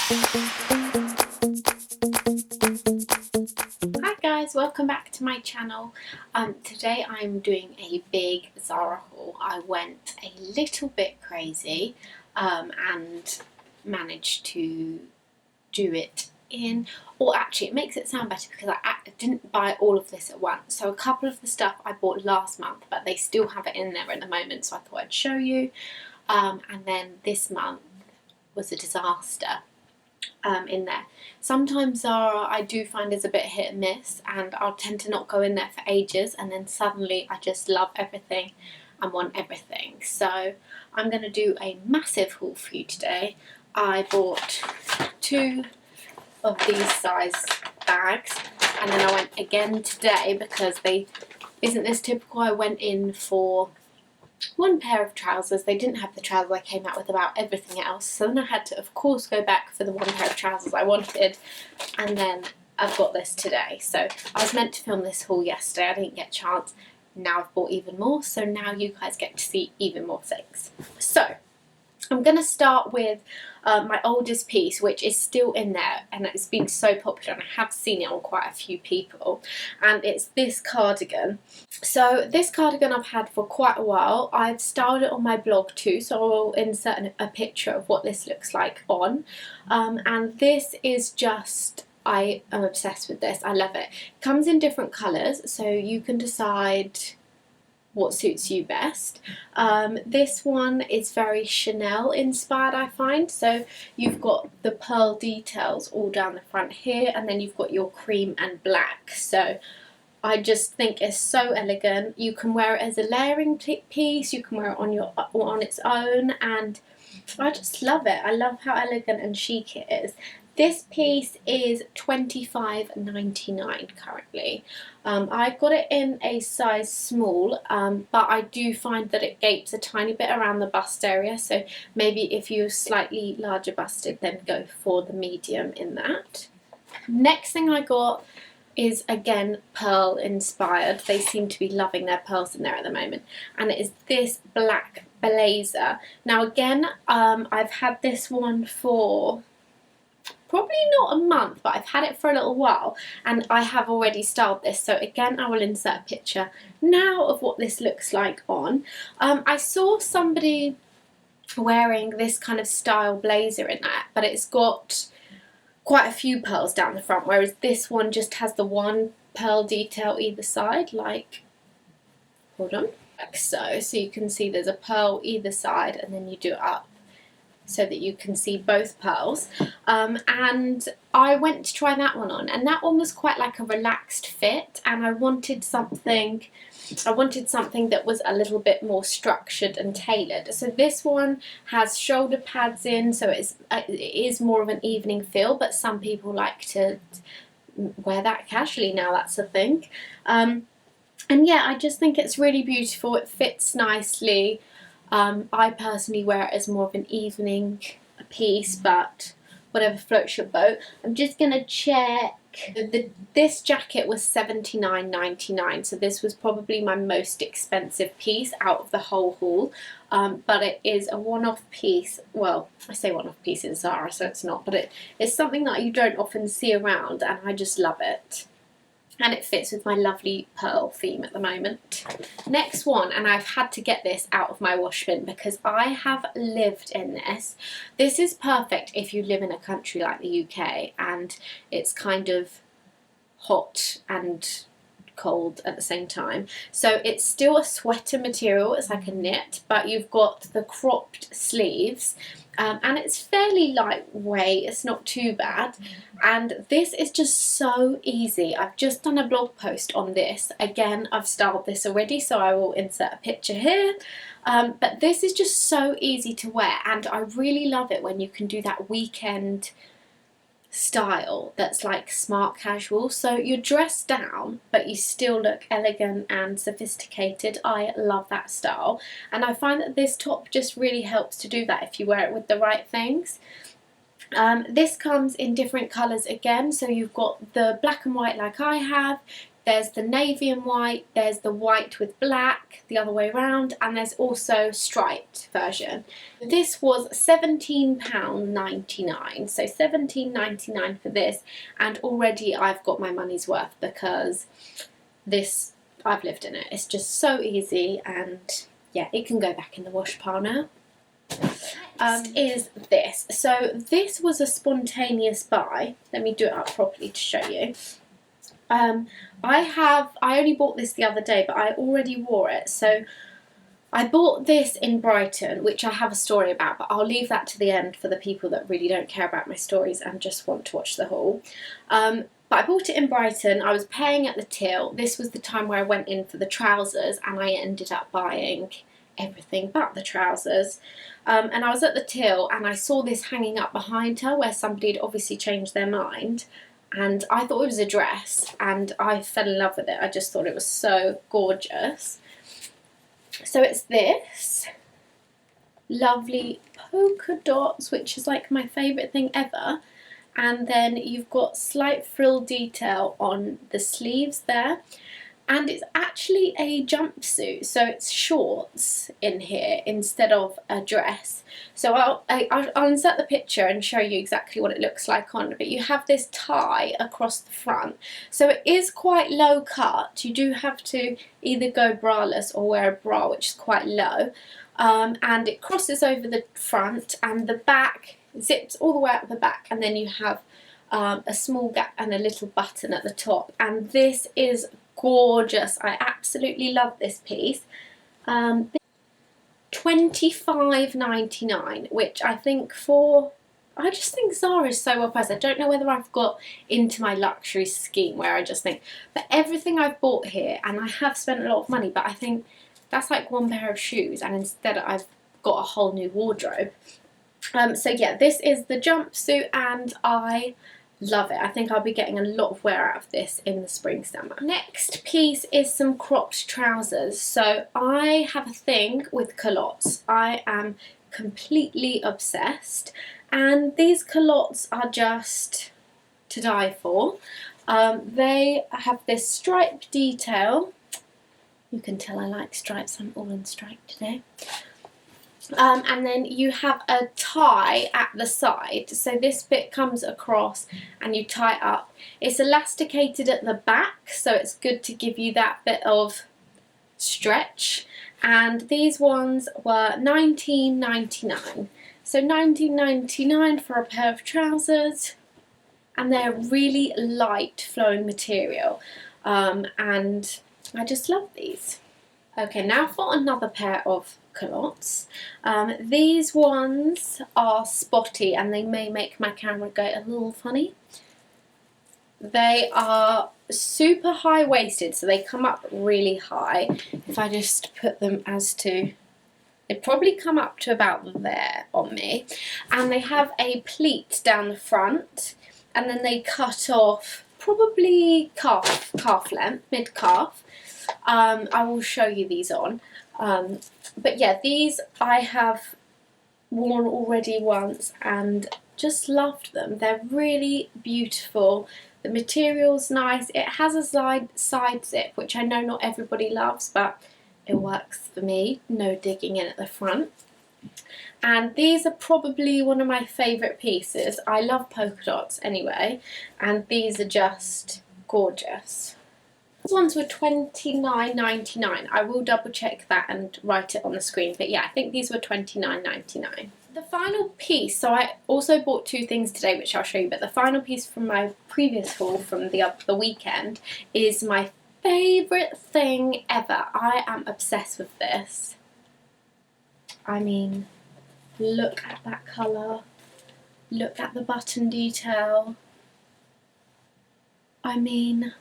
Hi guys, welcome back to my channel. Today I'm doing a big Zara haul. I went a little bit crazy and managed to do it or actually it makes it sound better because I didn't buy all of this at once. So a couple of the stuff I bought last month, but they still have it in there at the moment, so I thought I'd show you. And then this month was a disaster. In there. Sometimes Zara I do find is a bit hit and miss, and I'll tend to not go in there for ages, and then suddenly I just love everything and want everything. So I'm going to do a massive haul for you today. I bought 2 of these size bags, and then I went again today because isn't this typical? I went in for 1 pair of trousers. They didn't have the trousers I came out with about everything else, so then I had to of course go back for the 1 pair of trousers I wanted, and then I've got this today. So I was meant to film this haul yesterday, I didn't get a chance. Now I've bought even more, so now you guys get to see even more things. So I'm going to start with my oldest piece, which is still in there, and it's been so popular and I have seen it on quite a few people, and it's this cardigan. So this cardigan I've had for quite a while. I've styled it on my blog too, so I'll insert a picture of what this looks like on. And this is just, I am obsessed with this. I love it. It comes in different colours, so you can decide what suits you best. This one is very Chanel inspired, I find. So you've got the pearl details all down the front here, and then you've got your cream and black. So I just think it's so elegant. You can wear it as a layering piece, you can wear it on its own, and I just love it. I love how elegant and chic it is. This piece is $25.99 currently. I got it in a size small, but I do find that it gapes a tiny bit around the bust area, so maybe if you're slightly larger busted, then go for the medium in that. Next thing I got is again pearl inspired. They seem to be loving their pearls in there at the moment, and it is this black blazer. Now again, I've had this one for probably not a month, but I've had it for a little while, and I have already styled this. So again, I will insert a picture now of what this looks like on. I saw somebody wearing this kind of style blazer in that, but it's got quite a few pearls down the front, whereas this one just has the 1 pearl detail either side, like, hold on, like so. So you can see there's a pearl either side, and then you do it up so that you can see both pearls. And I went to try that one on, and that one was quite like a relaxed fit, and I wanted something that was a little bit more structured and tailored. So this one has shoulder pads in, so it is more of an evening feel, but some people like to wear that casually now, that's a thing. And yeah, I just think it's really beautiful. It fits nicely. I personally wear it as more of an evening piece, but whatever floats your boat. I'm just going to check. This jacket was $79.99, so this was probably my most expensive piece out of the whole haul. But it is a one-off piece. Well, I say one-off piece in Zara, so it's not, but it's something that you don't often see around, and I just love it. And it fits with my lovely pearl theme at the moment. Next one, and I've had to get this out of my wash bin because I have lived in this. This is perfect if you live in a country like the UK and it's kind of hot and cold at the same time. So it's still a sweater material, it's like a knit, but you've got the cropped sleeves. And it's fairly lightweight, it's not too bad, and this is just so easy. I've just done a blog post on this. Again, I've styled this already, so I will insert a picture here, but this is just so easy to wear, and I really love it when you can do that weekend style that's like smart casual. So you're dressed down but you still look elegant and sophisticated. I love that style, and I find that this top just really helps to do that if you wear it with the right things. This comes in different colours again, so you've got the black and white like I have, There's the navy and white, there's the white with black, the other way around, and there's also striped version. This was £17.99, so £17.99 for this, and already I've got my money's worth because this, I've lived in it. It's just so easy, and yeah, it can go back in the wash pile now. Is this. So this was a spontaneous buy. Let me do it up properly to show you. I only bought this the other day, but I already wore it. So I bought this in Brighton, which I have a story about, but I'll leave that to the end for the people that really don't care about my stories and just want to watch the haul. But I bought it in Brighton. I was paying at the till. This was the time where I went in for the trousers, and I ended up buying everything but the trousers. And I was at the till and I saw this hanging up behind her where somebody had obviously changed their mind. And I thought it was a dress, and I fell in love with it. I just thought it was so gorgeous. So it's this lovely polka dots, which is like my favourite thing ever. And then you've got slight frill detail on the sleeves there. And it's actually a jumpsuit, so it's shorts in here instead of a dress. So I'll insert the picture and show you exactly what it looks like on, but you have this tie across the front. So it is quite low cut. You do have to either go braless or wear a bra, which is quite low. And it crosses over the front, and the back zips all the way up the back, and then you have a small gap and a little button at the top. And this is gorgeous. I absolutely love this piece. £25.99, which I think I just think Zara is so well priced. I don't know whether I've got into my luxury scheme where I just think, but everything I've bought here, and I have spent a lot of money, but I think that's like one pair of shoes, and instead I've got a whole new wardrobe. So yeah, this is the jumpsuit, and I love it. I think I'll be getting a lot of wear out of this in the spring summer. Next piece is some cropped trousers. So I have a thing with culottes. I am completely obsessed, and these culottes are just to die for. They have this stripe detail. You can tell I like stripes. I'm all in stripe today. And then you have a tie at the side, so this bit comes across and you tie it up. It's elasticated at the back, so it's good to give you that bit of stretch. And these ones were £19.99, so £19.99 for a pair of trousers, and they're really light flowing material, and I just love these. Okay, now for another pair of culottes. These ones are spotty, and they may make my camera go a little funny. They are super high-waisted, so they come up really high. If I just put them as to, they probably come up to about there on me. And they have a pleat down the front, and then they cut off probably calf length, mid-calf. I will show you these on. But yeah, these I have worn already once and just loved them. They're really beautiful. The material's nice. It has a side zip, which I know not everybody loves, but it works for me. No digging in at the front. And these are probably one of my favourite pieces. I love polka dots anyway, and these are just gorgeous. These ones were £29.99. I will double check that and write it on the screen, but yeah, I think these were £29.99. The final piece, so I also bought two things today which I'll show you, but the final piece from my previous haul from the weekend is my favourite thing ever. I am obsessed with this. I mean, look at that colour, look at the button detail. I mean,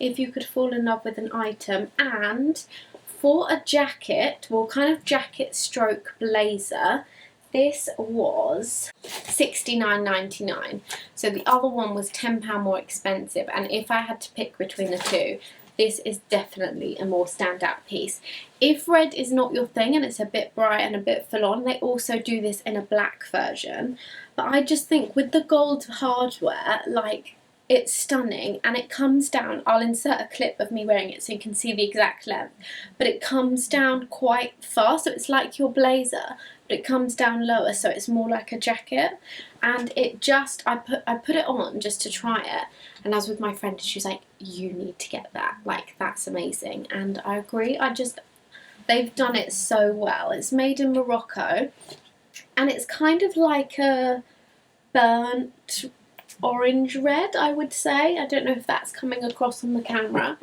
if you could fall in love with an item. And for a jacket, well, kind of jacket stroke blazer, this was £69.99. So the other one was £10 more expensive, and if I had to pick between the two, this is definitely a more standout piece. If red is not your thing and it's a bit bright and a bit full on, they also do this in a black version. But I just think with the gold hardware, like, It's stunning, and it comes down, I'll insert a clip of me wearing it so you can see the exact length, but it comes down quite far, so it's like your blazer, but it comes down lower, so it's more like a jacket. And it just, I put it on just to try it, and I was with my friend and she was like, you need to get that, like, that's amazing. And I agree, they've done it so well. It's made in Morocco, and it's kind of like a burnt orange red, I would say. I don't know if that's coming across on the camera,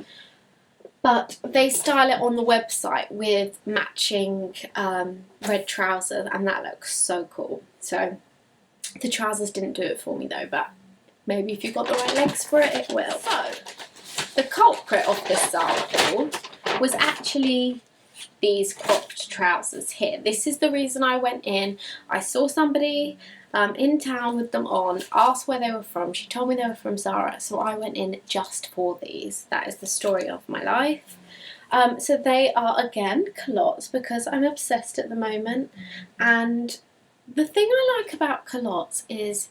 but they style it on the website with matching red trousers, and that looks so cool. So the trousers didn't do it for me though, but maybe if you've got the right legs for it, it will. So the culprit of this Zara haul was actually these cropped trousers here. This is the reason I went in. I saw somebody in town with them on, asked where they were from. She told me they were from Zara, so I went in just for these. That is the story of my life. So they are, again, culottes, because I'm obsessed at the moment. And the thing I like about culottes is,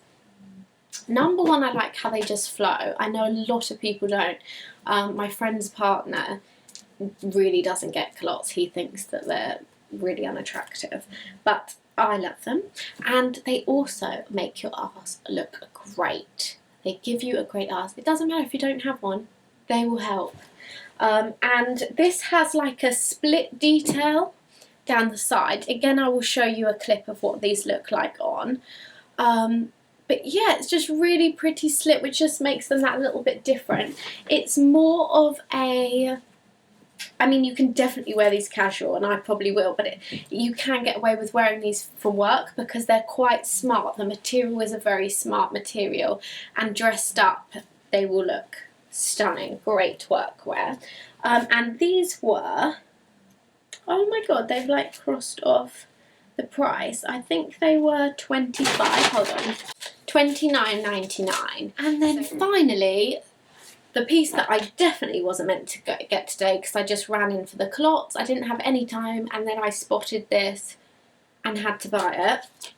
number one, I like how they just flow. I know a lot of people don't. My friend's partner really doesn't get culottes. He thinks that they're really unattractive, but I love them. And they also make your arse look great. They give you a great arse. It doesn't matter if you don't have one, they will help. And this has like a split detail down the side. Again, I will show you a clip of what these look like on. But yeah, it's just really pretty slit, which just makes them that little bit different. It's more of a, I mean, you can definitely wear these casual, and I probably will, but you can get away with wearing these for work because they're quite smart. The material is a very smart material, and dressed up, they will look stunning. Great workwear. And these were, oh my god, they've like crossed off the price. I think they were 25, hold on, 29.99. And then finally, the piece that I definitely wasn't meant to get today because I just ran in for the culottes. I didn't have any time, and then I spotted this and had to buy it.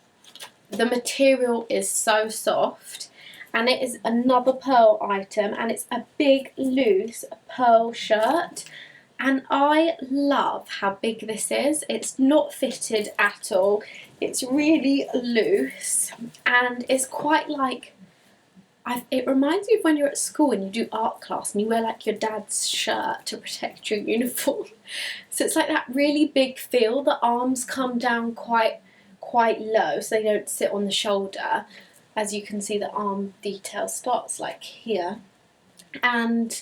The material is so soft, and it is another pearl item, and it's a big loose pearl shirt, and I love how big this is. It's not fitted at all. It's really loose, and it's quite like, it reminds me of when you're at school and you do art class and you wear like your dad's shirt to protect your uniform. So it's like that really big feel. The arms come down quite low so they don't sit on the shoulder. As you can see, the arm detail starts like here. And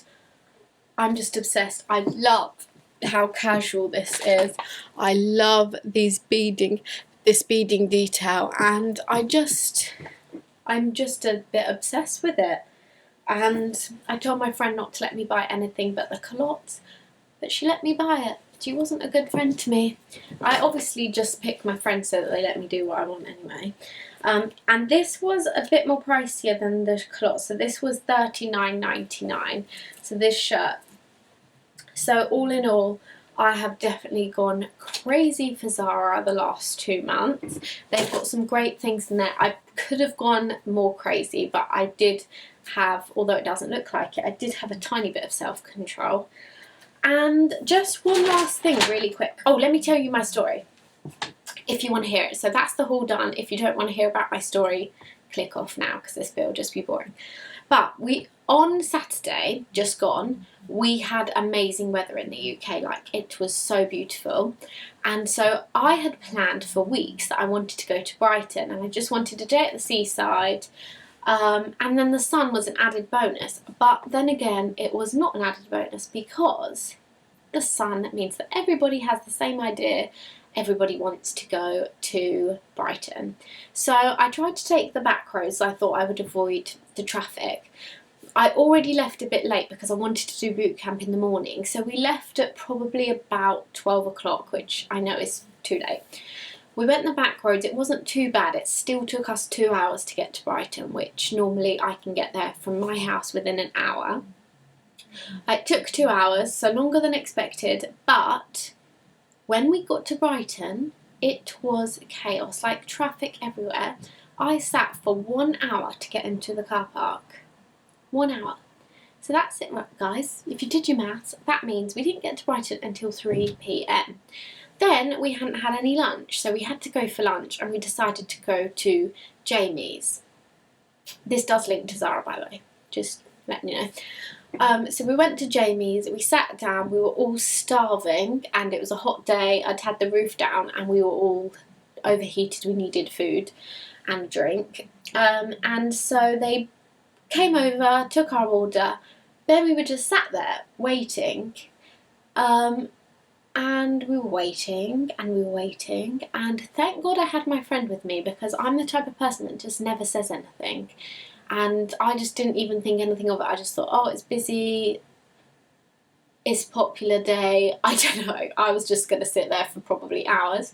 I'm just obsessed. I love how casual this is. I love this beading detail, and I'm just a bit obsessed with it. And I told my friend not to let me buy anything but the culottes, but she let me buy it. She wasn't a good friend to me. I obviously just pick my friends so that they let me do what I want anyway. And this was a bit more pricier than the culottes. So this was $39.99. So this shirt. So all in all, I have definitely gone crazy for Zara the last 2 months. They've got some great things in there. I could have gone more crazy, but I did have, although it doesn't look like it, I did have a tiny bit of self-control. And just one last thing really quick. Oh, let me tell you my story if you want to hear it. So that's the haul done. If you don't want to hear about my story, click off now because this bit will just be boring. But on Saturday, just gone, we had amazing weather in the UK. Like, it was so beautiful. And so I had planned for weeks that I wanted to go to Brighton, and I just wanted a day at the seaside. And then the sun was an added bonus. But then again, it was not an added bonus because the sun means that everybody has the same idea. Everybody wants to go to Brighton. So I tried to take the back roads. I thought I would avoid the traffic. I already left a bit late because I wanted to do boot camp in the morning. So we left at probably about 12 o'clock, which I know is too late. We went the back roads. It wasn't too bad. It still took us 2 hours to get to Brighton, which normally I can get there from my house within an hour. It took 2 hours, so longer than expected, but when we got to Brighton, it was chaos, like traffic everywhere. I sat for 1 hour to get into the car park. 1 hour. So that's it, guys. If you did your maths, that means we didn't get to Brighton until 3 p.m. Then we hadn't had any lunch, so we had to go for lunch, and we decided to go to Jamie's. This does link to Zara, by the way, just letting you know. So we went to Jamie's, we sat down, we were all starving, and it was a hot day. I'd had the roof down, and we were all overheated. We needed food and drink. And so they came over, took our order, then we were just sat there waiting. And we were waiting, and we were waiting, and thank God I had my friend with me, because I'm the type of person that just never says anything, and I just didn't even think anything of it. I just thought, oh, it's busy, it's a popular day, I don't know. I was just going to sit there for probably hours.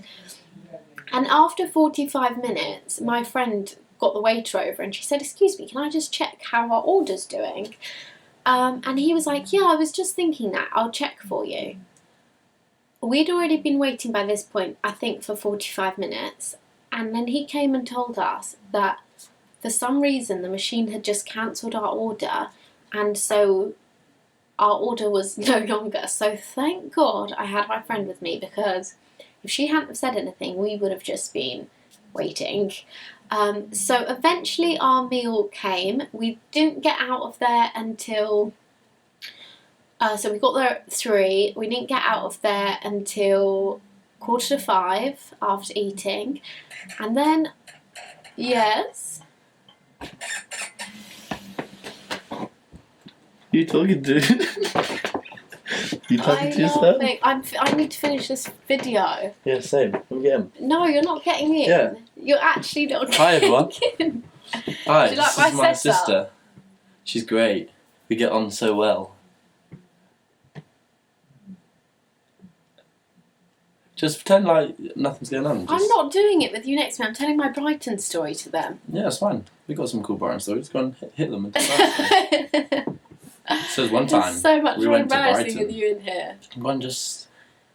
And after 45 minutes, my friend got the waiter over, and she said, excuse me, can I just check how our order's doing? And he was like, yeah, I was just thinking that, I'll check for you. We'd already been waiting by this point, I think, for 45 minutes, and then he came and told us that for some reason the machine had just cancelled our order, and so our order was no longer. So thank God I had my friend with me, because if she hadn't have said anything, we would have just been waiting. So eventually our meal came. We didn't get out of there until... so we got there at 3, we didn't get out of there until 4:45 after eating, and then, yes? You talking to? You talking to yourself? I need to finish this video. Yeah, same. Let me get him. No, you're not getting in. Yeah. You're actually not getting Hi everyone. in. Hi, Do you like this is my my setup? sister. She's great. We get on so well. Just pretend like nothing's going on. I'm not doing it with you next to me. I'm telling my Brighton story to them. Yeah, it's fine. We got some cool Brighton stories. Go and hit them. And so there's one time It's so much we more went to embarrassing Brighton. with you in here.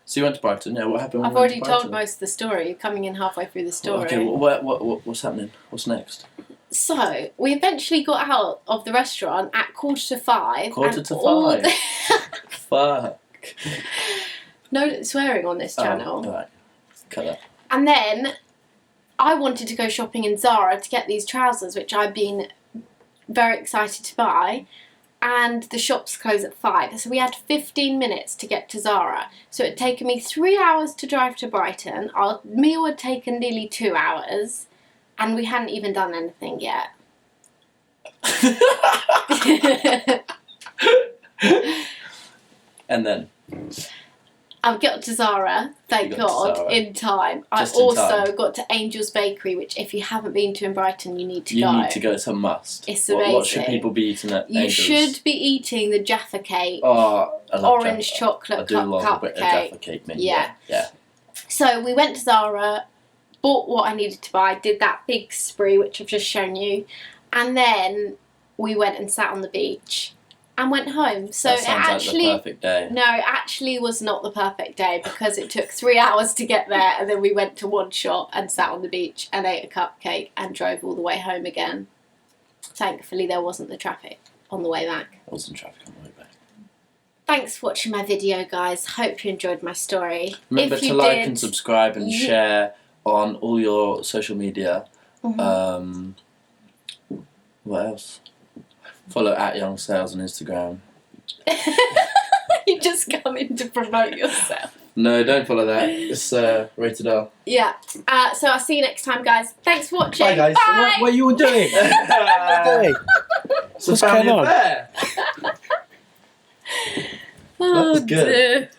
So you went to Brighton. Yeah, what happened? when I've we went already to told Brighton? most of the story. You're coming in halfway through the story. Okay, what's happening? What's next? So we eventually got out of the restaurant at 4:45. Quarter to all 5. Fuck. No swearing on this channel. Alright. Cut that. And then I wanted to go shopping in Zara to get these trousers, which I've been very excited to buy. And the shops close at 5. So we had 15 minutes to get to Zara. So it had taken me 3 hours to drive to Brighton. Our meal had taken nearly 2 hours. And we hadn't even done anything yet. And then? I've got to Zara, thank God, Zara. in time. Just I in also time. got to Angel's Bakery, which if you haven't been to in Brighton, you need to You go. need to go. It's a must. It's What should amazing. people be eating at You Angel's? should be eating the Jaffa cake, Oh, I love orange Jaffa. chocolate I do love a bit of cupcake. Jaffa cake, mate. Yeah. Yeah. So we went to Zara, bought what I needed to buy, did that big spree, which I've just shown you, and then we went and sat on the beach and went home. So That it sounds actually... like the perfect day. No, it actually was not the perfect day, because it took 3 hours to get there, and then we went to one shop and sat on the beach and ate a cupcake and drove all the way home again. Thankfully there wasn't the traffic on the way back. I was in traffic on the way back. Thanks for watching my video, guys. Hope you enjoyed my story. Remember If to you like did, and subscribe and share on all your social media. Mhm. What else? Follow @YoungSales on Instagram. You just come in to promote yourself. No, don't follow that. It's rated R. Yeah. So I'll see you next time, guys. Thanks for watching. Bye guys. Bye. What are you all doing? It's a What's family going on? affair. Oh, was good. dear.